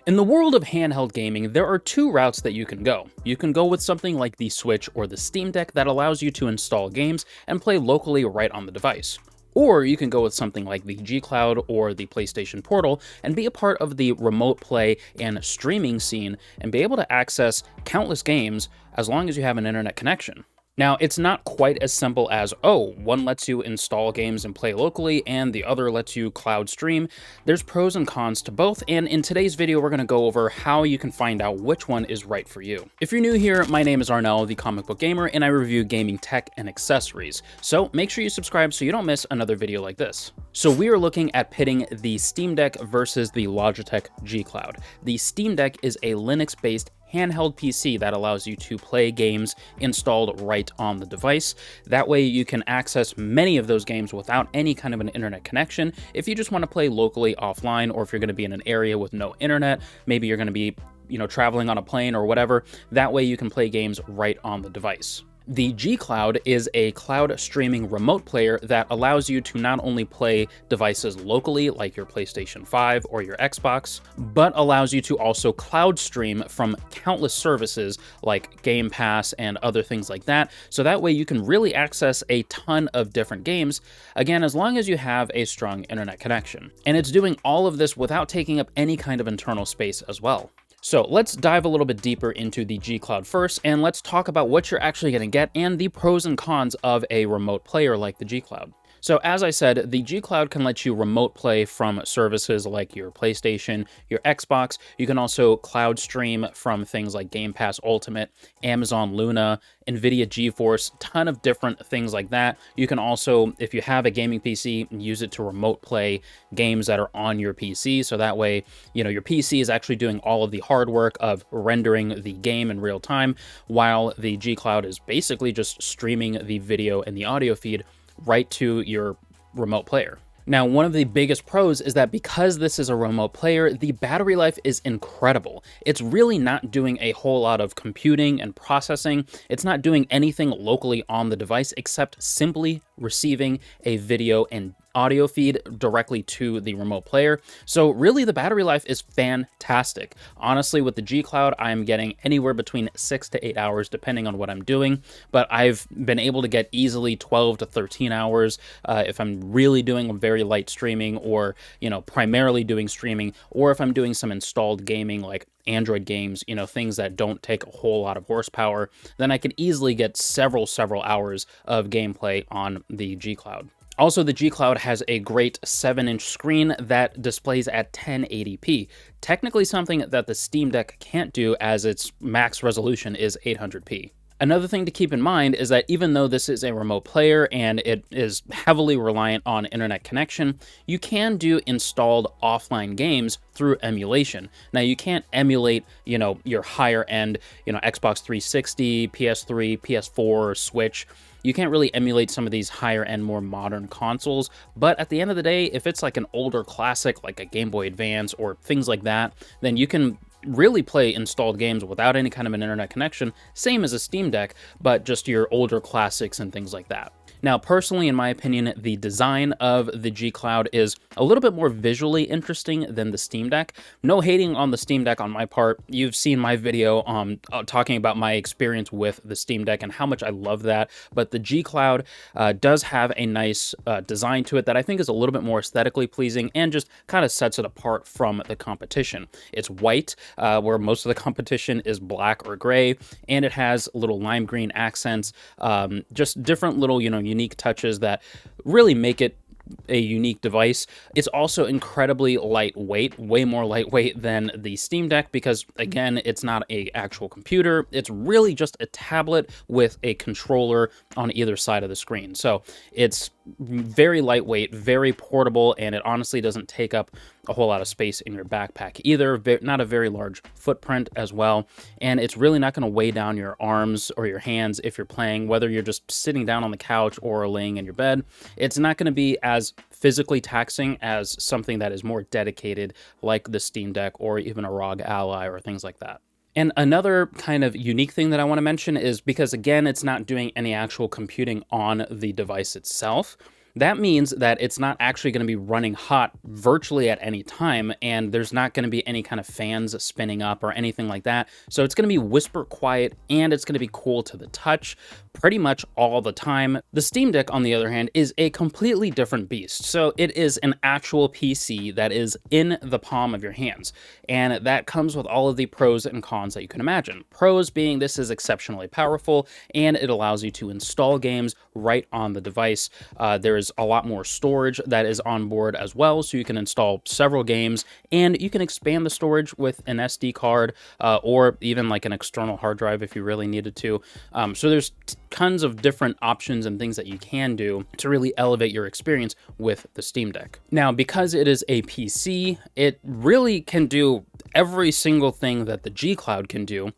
In the world of handheld gaming, there are two routes that you can go. You can go with something like the Switch or the Steam Deck that allows you to install games and play locally right on the device. Or you can go with something like the G Cloud or the PlayStation Portal and be a part of the remote play and streaming scene and be able to access countless games as long as you have an internet connection. Now, it's not quite as simple as, oh, one lets you install games and play locally, and the other lets you cloud stream. There's pros and cons to both, and in today's video, we're going to go over how you can find out which one is right for you. If you're new here, my name is Arnell, the comic book gamer, and I review gaming tech and accessories. So make sure you subscribe so you don't miss another video like this. So we are looking at pitting the Steam Deck versus the Logitech G Cloud. The Steam Deck is a Linux-based handheld PC that allows you to play games installed right on the device. That way you can access many of those games without any kind of an internet connection. If you just want to play locally offline, or if you're going to be in an area with no internet, maybe you're going to be, traveling on a plane or whatever, that way you can play games right on the device. The G Cloud is a cloud streaming remote player that allows you to not only play devices locally, like your PlayStation 5 or your Xbox, but allows you to also cloud stream from countless services like Game Pass and other things like that. So that way you can really access a ton of different games, again, as long as you have a strong internet connection. And it's doing all of this without taking up any kind of internal space as well. So let's dive a little bit deeper into the G Cloud first, and let's talk about what you're actually going to get and the pros and cons of a remote player like the G Cloud. So as I said, the G Cloud can let you remote play from services like your PlayStation, your Xbox. You can also cloud stream from things like Game Pass Ultimate, Amazon Luna, nvidia GeForce, ton of different things like that. You can also, if you have a gaming PC, use it to remote play games that are on your PC. So that way, your PC is actually doing all of the hard work of rendering the game in real time, while the G Cloud is basically just streaming the video and the audio feed right to your remote player. Now, one of the biggest pros is that because this is a remote player, the battery life is incredible. It's really not doing a whole lot of computing and processing. It's not doing anything locally on the device except simply receiving a video and audio feed directly to the remote player. So really the battery life is fantastic. Honestly, with the G Cloud, I'm getting anywhere between 6 to 8 hours depending on what I'm doing, but I've been able to get easily 12 to 13 hours if I'm really doing a very light streaming, or primarily doing streaming, or if I'm doing some installed gaming like Android games, things that don't take a whole lot of horsepower, then I can easily get several hours of gameplay on the G Cloud. Also, the G Cloud has a great 7-inch screen that displays at 1080p, technically something that the Steam Deck can't do as its max resolution is 800p. Another thing to keep in mind is that even though this is a remote player and it is heavily reliant on internet connection, you can do installed offline games through emulation. Now, you can't emulate, your higher end, Xbox 360, PS3, PS4, Switch. You can't really emulate some of these higher end, more modern consoles, but at the end of the day, if it's like an older classic, like a Game Boy Advance or things like that, then you can really play installed games without any kind of an internet connection, same as a Steam Deck, but just your older classics and things like that. Now, personally, in my opinion, the design of the G Cloud is a little bit more visually interesting than the Steam Deck. No hating on the Steam Deck on my part. You've seen my video talking about my experience with the Steam Deck and how much I love that, but the G Cloud does have a nice design to it that I think is a little bit more aesthetically pleasing and just kind of sets it apart from the competition. It's white, where most of the competition is black or gray, and it has little lime green accents, just different little, unique touches that really make it a unique device. It's also incredibly lightweight, way more lightweight than the Steam Deck, because again, it's not an actual computer. It's really just a tablet with a controller on either side of the screen. So it's very lightweight, very portable, and it honestly doesn't take up a whole lot of space in your backpack either. Not a very large footprint as well, and it's really not going to weigh down your arms or your hands if you're playing, whether you're just sitting down on the couch or laying in your bed. It's not going to be as physically taxing as something that is more dedicated like the Steam Deck or even a ROG Ally or things like that. And another kind of unique thing that I want to mention is because, again, it's not doing any actual computing on the device itself, That means that it's not actually going to be running hot virtually at any time, and there's not going to be any kind of fans spinning up or anything like that. So it's going to be whisper quiet, and it's going to be cool to the touch pretty much all the time. The Steam Deck, on the other hand, is a completely different beast. So it is an actual PC that is in the palm of your hands, and that comes with all of the pros and cons that you can imagine. Pros being this is exceptionally powerful, and it allows you to install games right on the device. There's a lot more storage that is on board as well, so you can install several games, and you can expand the storage with an SD card or even like an external hard drive if you really needed to. So there's tons of different options and things that you can do to really elevate your experience with the Steam Deck. Now, because it is a PC, it really can do every single thing that the G Cloud can do,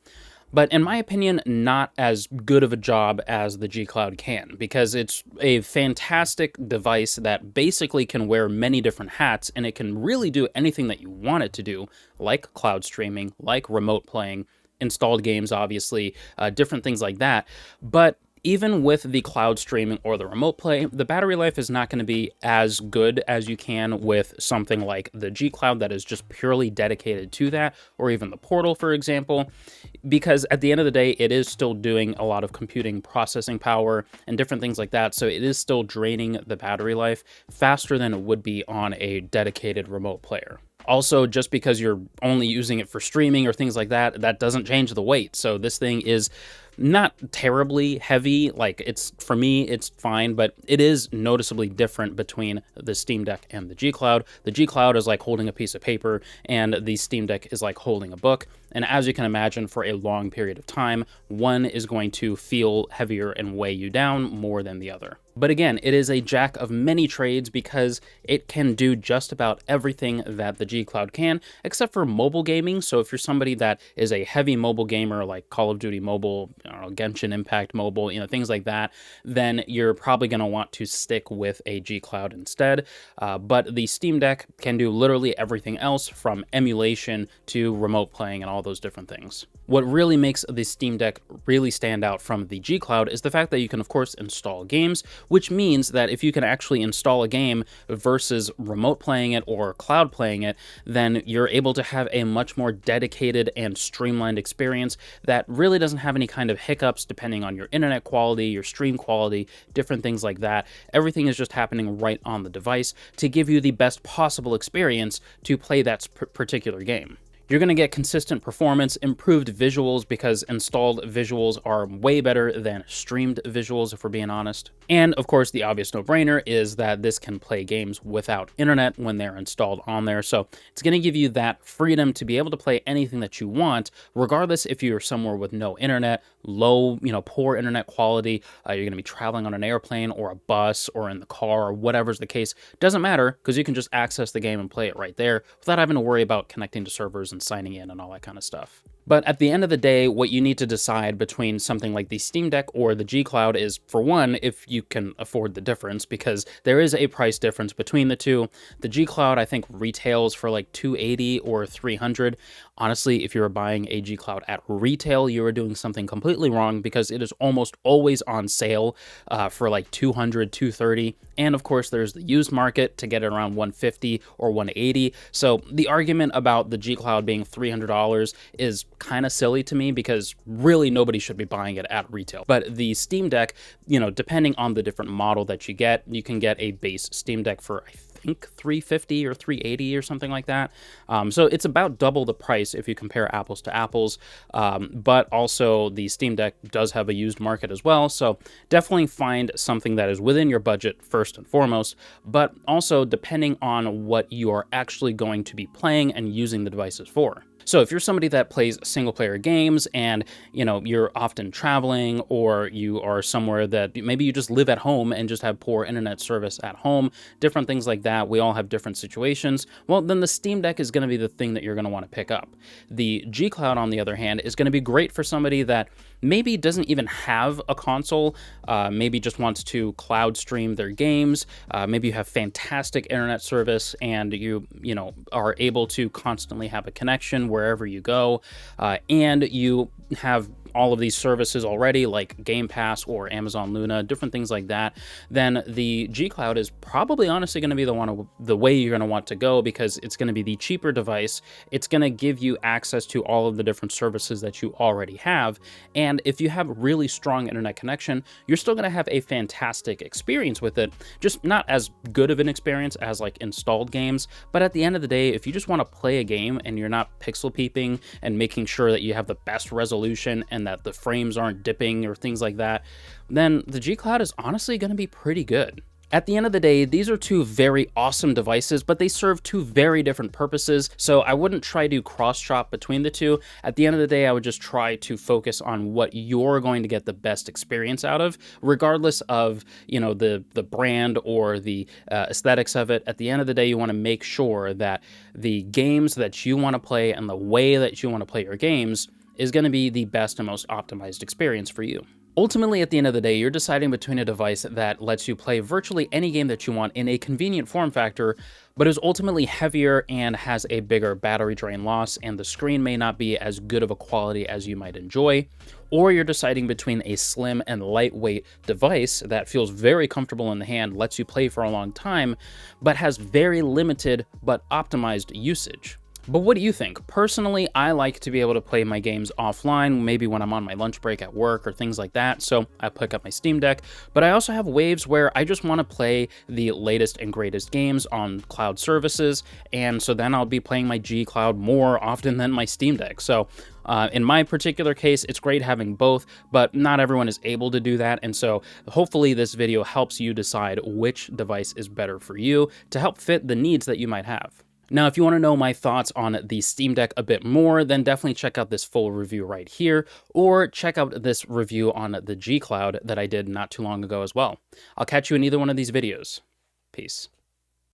but in my opinion, not as good of a job as the G Cloud can, because it's a fantastic device that basically can wear many different hats, and it can really do anything that you want it to do, like cloud streaming, like remote playing, installed games, obviously, different things like that. But even with the cloud streaming or the remote play, the battery life is not going to be as good as you can with something like the G Cloud that is just purely dedicated to that, or even the Portal, for example, because at the end of the day, it is still doing a lot of computing processing power and different things like that, so it is still draining the battery life faster than it would be on a dedicated remote player. Also, just because you're only using it for streaming or things like that, that doesn't change the weight. So this thing is not terribly heavy. Like, it's, for me, it's fine, but it is noticeably different between the Steam Deck and the G Cloud. The G Cloud is like holding a piece of paper, and the Steam Deck is like holding a book. And as you can imagine, for a long period of time, one is going to feel heavier and weigh you down more than the other. But again, it is a jack of many trades because it can do just about everything that the G Cloud can, except for mobile gaming. So if you're somebody that is a heavy mobile gamer, like Call of Duty Mobile, I don't know, Genshin Impact Mobile, things like that, then you're probably going to want to stick with a G Cloud instead. But the Steam Deck can do literally everything else, from emulation to remote playing and all those different things. What really makes the Steam Deck really stand out from the G Cloud is the fact that you can, of course, install games, which means that if you can actually install a game versus remote playing it or cloud playing it, then you're able to have a much more dedicated and streamlined experience that really doesn't have any kind of hiccups depending on your internet quality, your stream quality, different things like that. Everything is just happening right on the device to give you the best possible experience to play that particular game. You're going to get consistent performance, improved visuals, because installed visuals are way better than streamed visuals, if we're being honest. And of course, the obvious no-brainer is that this can play games without internet when they're installed on there. So it's going to give you that freedom to be able to play anything that you want, regardless if you're somewhere with no internet, low, poor internet quality, you're going to be traveling on an airplane or a bus or in the car or whatever's the case. Doesn't matter, because you can just access the game and play it right there without having to worry about connecting to servers and signing in and all that kind of stuff. But at the end of the day, what you need to decide between something like the Steam Deck or the G Cloud is, for one, if you can afford the difference, because there is a price difference between the two. The G Cloud, I think, retails for like $280 or $300. Honestly, if you were buying a G Cloud at retail, you were doing something completely wrong, because it is almost always on sale for like $200, $230. And of course, there's the used market to get it around $150 or $180. So the argument about the G Cloud being $300 is kind of silly to me, because really nobody should be buying it at retail. But the Steam Deck, depending on the different model that you get, you can get a base Steam Deck for, I think, $350 or $380 or something like that. So it's about double the price if you compare apples to apples. But also the Steam Deck does have a used market as well. So definitely find something that is within your budget first and foremost, but also depending on what you are actually going to be playing and using the devices for. So if you're somebody that plays single player games and, you're often traveling, or you are somewhere that maybe you just live at home and just have poor internet service at home, different things like that, we all have different situations, well, then the Steam Deck is going to be the thing that you're going to want to pick up. The G Cloud, on the other hand, is going to be great for somebody that maybe doesn't even have a console, maybe just wants to cloud stream their games, maybe you have fantastic internet service and you are able to constantly have a connection wherever you go, and you have all of these services already, like Game Pass or Amazon Luna, different things like that, then the G Cloud is probably honestly going to be the way you're going to want to go, because it's going to be the cheaper device. It's going to give you access to all of the different services that you already have. And if you have really strong internet connection, you're still going to have a fantastic experience with it. Just not as good of an experience as like installed games, but at the end of the day, if you just want to play a game and you're not pixel peeping and making sure that you have the best resolution and that the frames aren't dipping or things like that, then the G Cloud is honestly going to be pretty good. At the end of the day, these are two very awesome devices, but they serve two very different purposes, so I wouldn't try to cross-shop between the two. At the end of the day, I would just try to focus on what you're going to get the best experience out of, regardless of, you know, the brand or the aesthetics of it. At the end of the day, you want to make sure that the games that you want to play and the way that you want to play your games is going to be the best and most optimized experience for you. Ultimately, at the end of the day, you're deciding between a device that lets you play virtually any game that you want in a convenient form factor, but is ultimately heavier and has a bigger battery drain loss, and the screen may not be as good of a quality as you might enjoy. Or you're deciding between a slim and lightweight device that feels very comfortable in the hand, lets you play for a long time, but has very limited but optimized usage. But what do you think? Personally, I like to be able to play my games offline, maybe when I'm on my lunch break at work or things like that, so I pick up my Steam Deck. But I also have waves where I just want to play the latest and greatest games on cloud services, and so then I'll be playing my G Cloud more often than my Steam Deck. So in my particular case, it's great having both, but not everyone is able to do that, and so hopefully this video helps you decide which device is better for you to help fit the needs that you might have. Now, if you want to know my thoughts on the Steam Deck a bit more, then definitely check out this full review right here, or check out this review on the G Cloud that I did not too long ago as well. I'll catch you in either one of these videos. Peace.